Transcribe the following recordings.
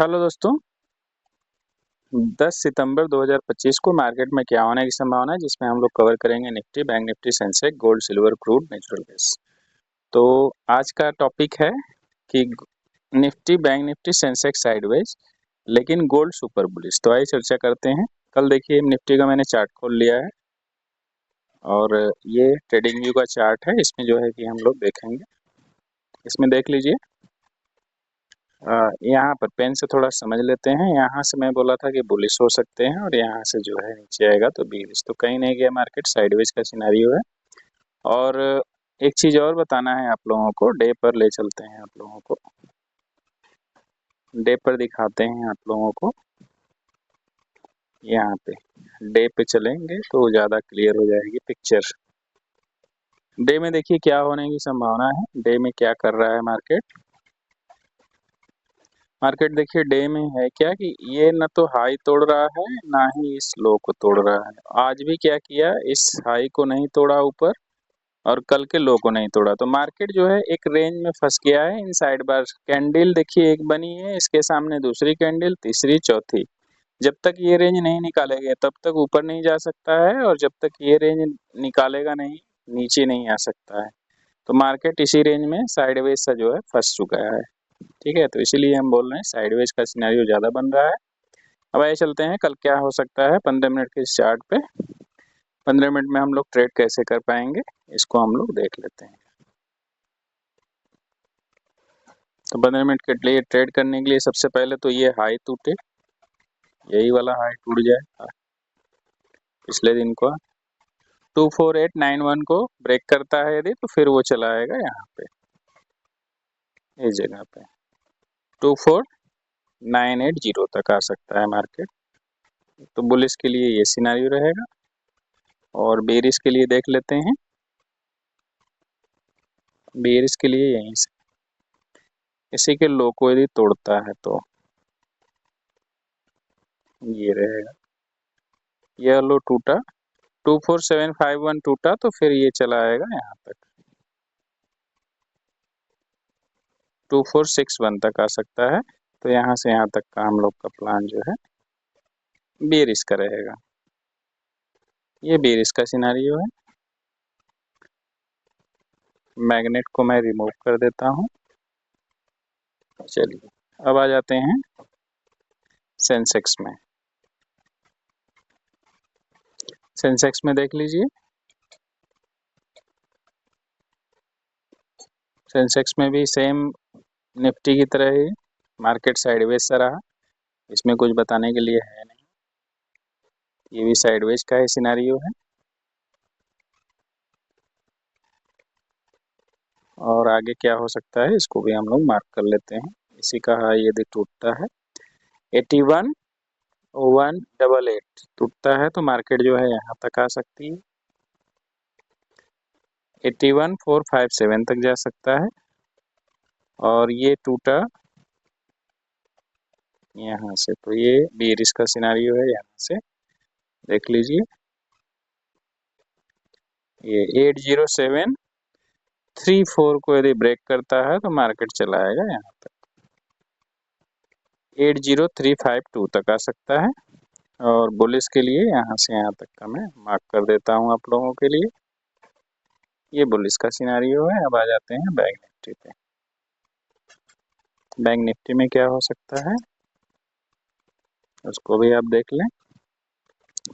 Hello दोस्तों। 10 सितंबर 2025 को market में क्या होने की संभावना है, जिसमें हम लोग कवर करेंगे Nifty, bank Nifty, Sensex, gold, silver, crude, natural gas. तो आज का टॉपिक है कि Nifty, bank Nifty, Sensex sideways, लेकिन गोल्ड सुपर बुलिश। तो आइए चर्चा करते हैं। कल देखिए निफ्टी का मैंने चार्ट खोल लिया है और ये ट्रेडिंग व्यू का चार्ट है। इसमें जो है कि हम लोग देखेंगे, इसमें देख लीजिए। यहाँ पर पेन से थोड़ा समझ लेते हैं। यहाँ से मैं बोला था कि बुलिश हो सकते हैं और यहाँ से जो है नीचे आएगा तो बीरिश। तो कहीं नहीं गया मार्केट, साइडवेज का सिनेरियो है। और एक चीज और बताना है आप लोगों को, डे पर ले चलते हैं आप लोगों को, डे पर दिखाते हैं आप लोगों को। यहाँ पे डे पे चलेंगे तो ज़्यादा क्लियर हो जाएगी पिक्चर। डे में देखिए क्या होने की संभावना है, डे में क्या कर रहा है मार्केट। मार्केट देखिए डे में है क्या कि ये न तो हाई तोड़ रहा है ना ही इस लो को तोड़ रहा है। आज भी क्या किया, इस हाई को नहीं तोड़ा ऊपर और कल के लो को नहीं तोड़ा। तो मार्केट जो है एक रेंज में फंस गया है। इन साइड बार कैंडल देखिए एक बनी है, इसके सामने दूसरी कैंडल, तीसरी, चौथी। जब तक ये रेंज नहीं निकालेगा तब तक ऊपर नहीं जा सकता है और जब तक ये रेंज निकालेगा नहीं नीचे नहीं आ सकता है। तो मार्केट इसी रेंज में साइडवेज सा जो है फंस चुका है। ठीक है, तो इसीलिए हम बोल रहे हैं साइडवेज का सिनेरियो ज़्यादा बन रहा है। अब आइए चलते हैं कल क्या हो सकता है 15 मिनट के इस चार्ट पे। 15 मिनट में हम लोग ट्रेड कैसे कर पाएंगे इसको हम लोग देख लेते हैं। तो 15 मिनट के लिए ट्रेड करने के लिए सबसे पहले तो ये हाई टूटे, यही वाला हाई टूट जाए पिछले दिन को। 24891 को ब्रेक करता है यदि, तो फिर वो चला आएगा यहाँ पे, इस जगह पे 24980 तक आ सकता है मार्केट। तो बुलिश के लिए ये सिनेरियो रहेगा और बेरिश के लिए देख लेते हैं। बेरिश के लिए यहीं से इसी के लो को यदि तोड़ता है तो ये रहेगा, यह लो टूटा, 24751 टूटा तो फिर ये चला आएगा यहाँ तक, 2461 तक आ सकता है। तो यहाँ से यहाँ तक का हम लोग का प्लान जो है बेरिश का रहेगा। ये बेरिश का सिनेरियो है। मैग्नेट को मैं रिमूव कर देता हूँ। चलिए अब आ जाते हैं सेंसेक्स में। सेंसेक्स में देख लीजिए, सेंसेक्स में भी सेम निफ्टी की तरह ही मार्केट साइडवेज सा रहा। इसमें कुछ बताने के लिए है नहीं, ये भी साइडवेज का ही सिनेरियो है। और आगे क्या हो सकता है इसको भी हम लोग मार्क कर लेते हैं। इसी का हाई यदि टूटता है 81,188 टूटता है तो मार्केट जो है यहाँ तक आ सकती है, 81,457 तक जा सकता है। और ये टूटा यहाँ से तो ये बेरिश का सिनेरियो है। यहाँ से देख लीजिए, ये 80734 को यदि ब्रेक करता है तो मार्केट चला आएगा यहाँ तक, 80352 तक आ सकता है। और बुलिश के लिए यहाँ से यहाँ तक का मैं मार्क कर देता हूँ आप लोगों के लिए, ये बुलिश का सिनेरियो है। अब आ जाते हैं बैंक निफ्टी पे। बैंक निफ्टी में क्या हो सकता है उसको भी आप देख लें।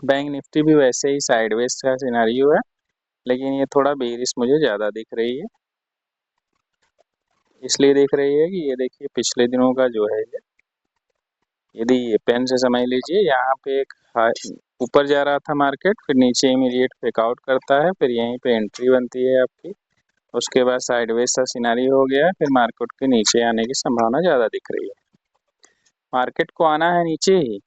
बैंक निफ्टी भी वैसे ही साइडवेज का सिनेरियो है, लेकिन ये थोड़ा बेरिश मुझे ज़्यादा दिख रही है। इसलिए दिख रही है कि ये देखिए पिछले दिनों का जो है ये, यदि ये पेन से समझ लीजिए, यहाँ पे एक ऊपर जा रहा था मार्केट, फिर नीचे इमीडिएट ब्रेकआउट करता है, फिर यहीं पे एंट्री बनती है आपकी। उसके बाद साइडवेज सा सिनेरियो हो गया, फिर मार्केट के नीचे आने की संभावना ज़्यादा दिख रही है। मार्केट को आना है नीचे ही,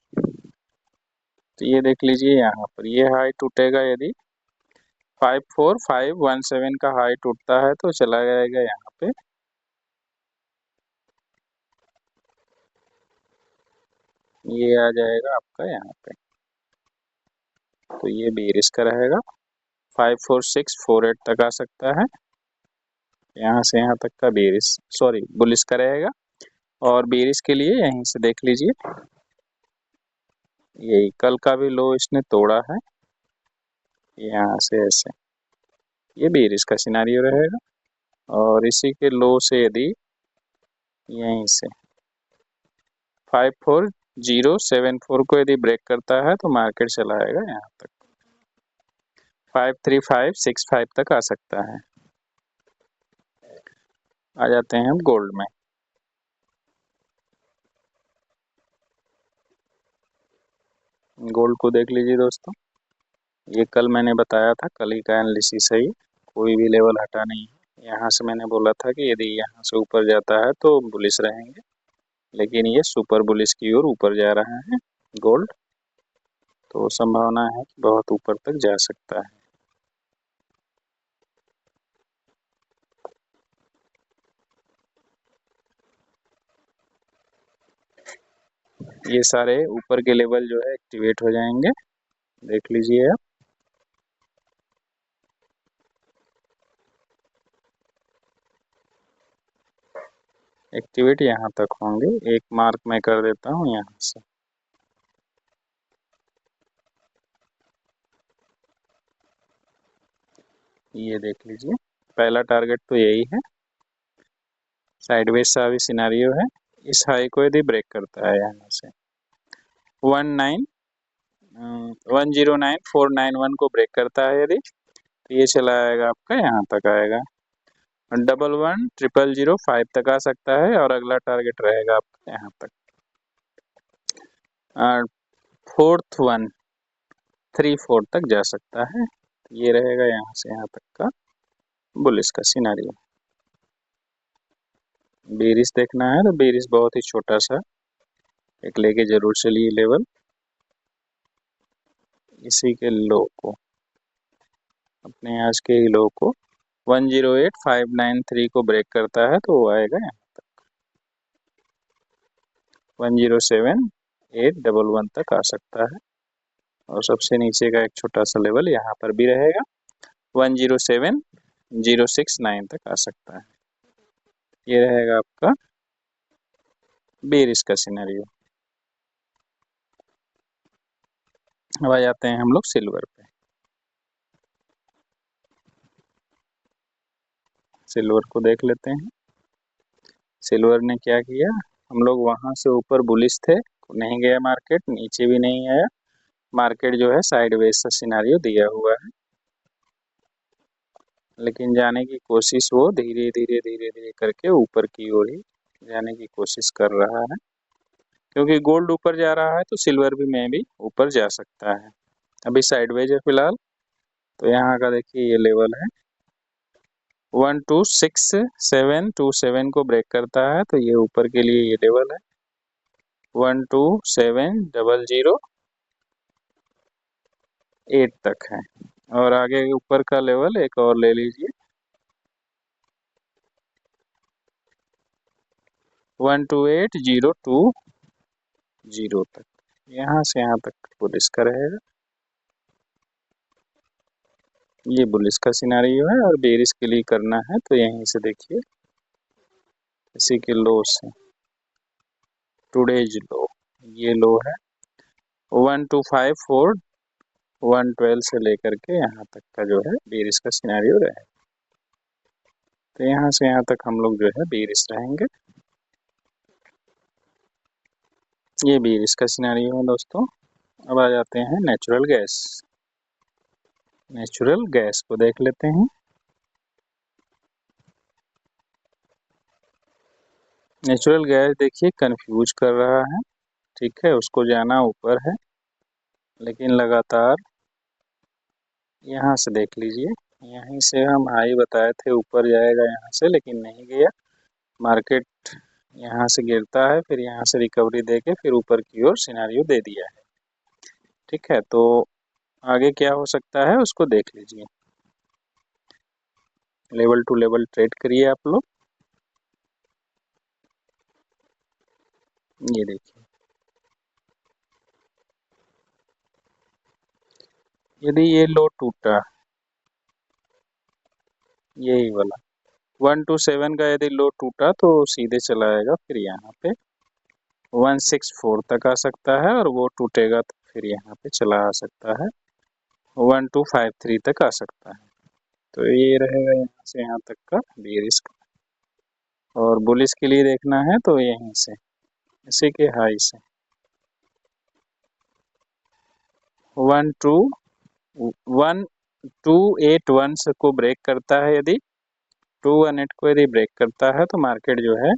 तो ये देख लीजिए यहाँ पर ये हाई टूटेगा यदि 54517 का हाई टूटता है तो चला जाएगा यहाँ पे, ये आ जाएगा आपका यहाँ पे। तो ये बेरिश का रहेगा, 54648 तक आ सकता है। यहाँ से यहाँ तक का बेरिश, सॉरी बुलिश का रहेगा। और बेरिस के लिए यहीं से देख लीजिए, यही कल का भी लो इसने तोड़ा है, यहाँ से ऐसे, ये बेरिस का सिनारियो रहेगा। और इसी के लो से यदि यहीं से 54074 को यदि ब्रेक करता है तो मार्केट चला आएगा यहाँ तक, 53565 तक आ सकता है। आ जाते हैं हम गोल्ड में। गोल्ड को देख लीजिए दोस्तों, ये कल मैंने बताया था, कल ही का एनालिसिस है ये, कोई भी लेवल हटा नहीं है। यहाँ से मैंने बोला था कि यदि यहाँ से ऊपर जाता है तो बुलिश रहेंगे, लेकिन ये सुपर बुलिश की ओर ऊपर जा रहा है गोल्ड, तो संभावना है कि बहुत ऊपर तक जा सकता है। ये सारे ऊपर के लेवल जो है एक्टिवेट हो जाएंगे, देख लीजिए आप। एक्टिवेट यहाँ तक होंगे, एक मार्क मैं कर देता हूँ यहाँ से, ये देख लीजिए, पहला टारगेट तो यही है, साइडवेज सा भी सिनारियो है। इस हाई को यदि ब्रेक करता है यहाँ से 109,491 को ब्रेक करता है यदि, तो ये चला आएगा आपका यहाँ तक आएगा, 1110005 तक आ सकता है, और अगला टारगेट रहेगा आपका यहाँ तक 4134 तक जा सकता है। ये रहेगा यहाँ से यहाँ तक का बुलिश का सिनारियो। बेरिस देखना है तो बेरिस बहुत ही छोटा सा एक लेके जरूर चलिए लेवल, इसी के लो को, अपने आज के ही लो को 108,593 को ब्रेक करता है तो वो आएगा यहाँ तक 107,811 तक आ सकता है, और सबसे नीचे का एक छोटा सा लेवल यहाँ पर भी रहेगा, 107,069 तक आ सकता है। ये रहेगा आपका बेरिस का सिनेरियो। अब आ जाते हैं हम लोग सिल्वर पे। सिल्वर को देख लेते हैं, सिल्वर ने क्या किया, हम लोग वहां से ऊपर बुलिश थे, नहीं गया मार्केट, नीचे भी नहीं आया मार्केट, जो है साइडवेज सा सिनेरियो दिया हुआ है, लेकिन जाने की कोशिश वो धीरे धीरे धीरे धीरे करके ऊपर की ओर ही जाने की कोशिश कर रहा है, क्योंकि गोल्ड ऊपर जा रहा है तो सिल्वर भी में भी ऊपर जा सकता है। अभी साइडवेज है फिलहाल, तो यहाँ का देखिए ये लेवल है 126,727 को ब्रेक करता है तो ये ऊपर के लिए ये लेवल है 127,008 तक है, और आगे ऊपर का लेवल एक और ले लीजिए 128,020 तक, यहाँ से यहाँ तक बुलिश का रहेगा। ये बुलिश का सिनारियो है, और बेरिस के लिए करना है तो यहीं से देखिए, इसी के लो से टुडेज लो, ये लो है 1254112 से लेकर के यहाँ तक का जो है बेरिस का सिनारियो रहे, तो यहाँ से यहाँ तक हम लोग जो है बेरिस रहेंगे। ये बेरिस का सिनारियो है दोस्तों। अब आ जाते हैं नेचुरल गैस। नेचुरल गैस को देख लेते हैं। नेचुरल गैस देखिए कंफ्यूज कर रहा है, ठीक है, उसको जाना ऊपर है, लेकिन लगातार यहाँ से देख लीजिए, यहीं से हम हाई बताए थे ऊपर जाएगा यहाँ से, लेकिन नहीं गया मार्केट, यहाँ से गिरता है फिर यहाँ से रिकवरी देके फिर ऊपर की ओर सिनारियो दे दिया है, ठीक है, तो आगे क्या हो सकता है उसको देख लीजिए, लेवल टू लेवल ट्रेड करिए आप लोग। ये देखिए, यदि ये लो टूटा, यही वाला, 1 to 7 का यदि लो टूटा तो सीधे चला आएगा फिर यहाँ पे 164 तक आ सकता है, और वो टूटेगा तो फिर यहाँ पे चला आ सकता है 1253 तक आ सकता है। तो ये रहेगा यहाँ से यहाँ तक का बेरिश का। और बुलिश के लिए देखना है तो यहीं से इसी के हाई से 1281 को ब्रेक करता है, यदि 218 को यदि ब्रेक करता है तो मार्केट जो है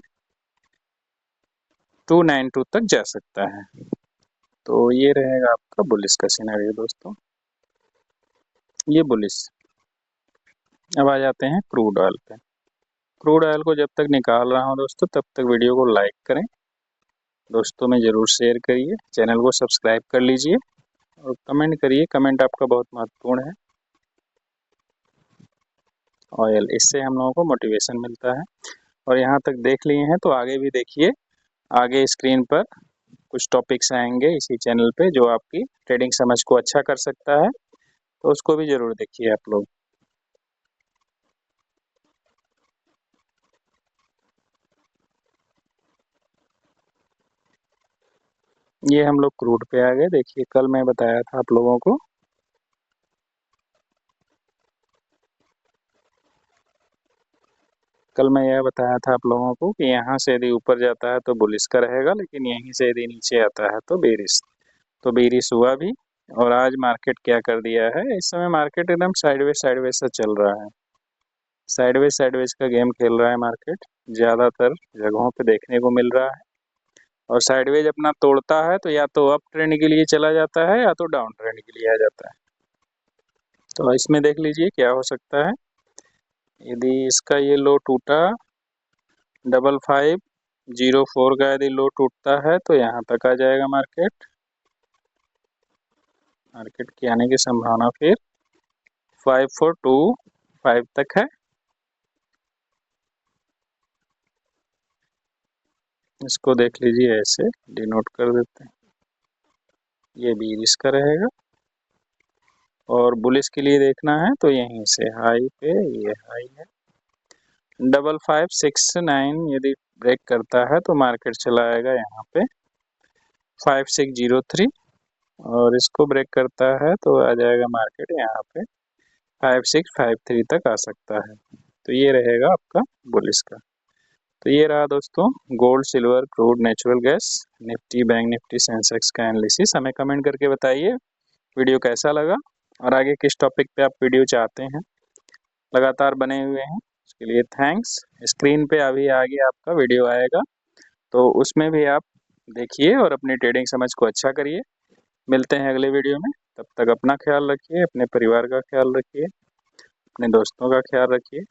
292 तक जा सकता है। तो ये रहेगा आपका बुलिश का सिनेरियो दोस्तों, ये बुलिश। अब आ जाते हैं क्रूड ऑयल पे। क्रूड ऑयल को जब तक निकाल रहा हूँ दोस्तों तब तक वीडियो को लाइक करें, दोस्तों में ज़रूर शेयर करिए, चैनल को सब्सक्राइब कर लीजिए और कमेंट करिए, कमेंट आपका बहुत महत्वपूर्ण है। ऑयल, इससे हम लोगों को मोटिवेशन मिलता है। और यहाँ तक देख लिए हैं तो आगे भी देखिए, आगे स्क्रीन पर कुछ टॉपिक्स आएंगे इसी चैनल पे जो आपकी ट्रेडिंग समझ को अच्छा कर सकता है, तो उसको भी ज़रूर देखिए आप लोग। ये हम लोग क्रूड पे आ गए। देखिए कल मैं बताया था आप लोगों को, कल मैं यह बताया था आप लोगों को कि यहाँ से यदि ऊपर जाता है तो बुलिश का रहेगा, लेकिन यहीं से यदि नीचे आता है तो बेरिश। तो बेरिश हुआ भी, और आज मार्केट क्या कर दिया है, इस समय मार्केट एकदम साइडवेज सा चल रहा है। साइडवेज का गेम खेल रहा है मार्केट, ज़्यादातर जगहों पे देखने को मिल रहा है। और साइडवेज अपना तोड़ता है तो या तो अप ट्रेंड के लिए चला जाता है या तो डाउन ट्रेंड के लिए आ जाता है। तो इसमें देख लीजिए क्या हो सकता है। यदि इसका ये लो टूटा 5504 का, यदि लो टूटता है तो यहाँ तक आ जाएगा मार्केट। मार्केट की आने की संभावना फिर 5425 तक है। इसको देख लीजिए, ऐसे डिनोट कर देते हैं, ये भी इसका रहेगा। और बुलिश के लिए देखना है तो यहीं से हाई पे, ये हाई है 5569, यदि ब्रेक करता है तो मार्केट चला आएगा यहाँ पे 5603, और इसको ब्रेक करता है तो आ जाएगा मार्केट यहाँ पे 5653 तक आ सकता है। तो ये रहेगा आपका बुलिश का। तो ये रहा दोस्तों gold, silver, crude, natural gas, Nifty, bank Nifty, Sensex का एनालिसिस। हमें कमेंट करके बताइए वीडियो कैसा लगा और आगे किस टॉपिक पे आप वीडियो चाहते हैं। लगातार बने हुए हैं उसके लिए थैंक्स। स्क्रीन पे अभी आगे आपका वीडियो आएगा, तो उसमें भी आप देखिए और अपनी ट्रेडिंग समझ को अच्छा करिए। मिलते हैं अगले वीडियो में, तब तक अपना ख्याल रखिए, अपने परिवार का ख्याल रखिए, अपने दोस्तों का ख्याल रखिए।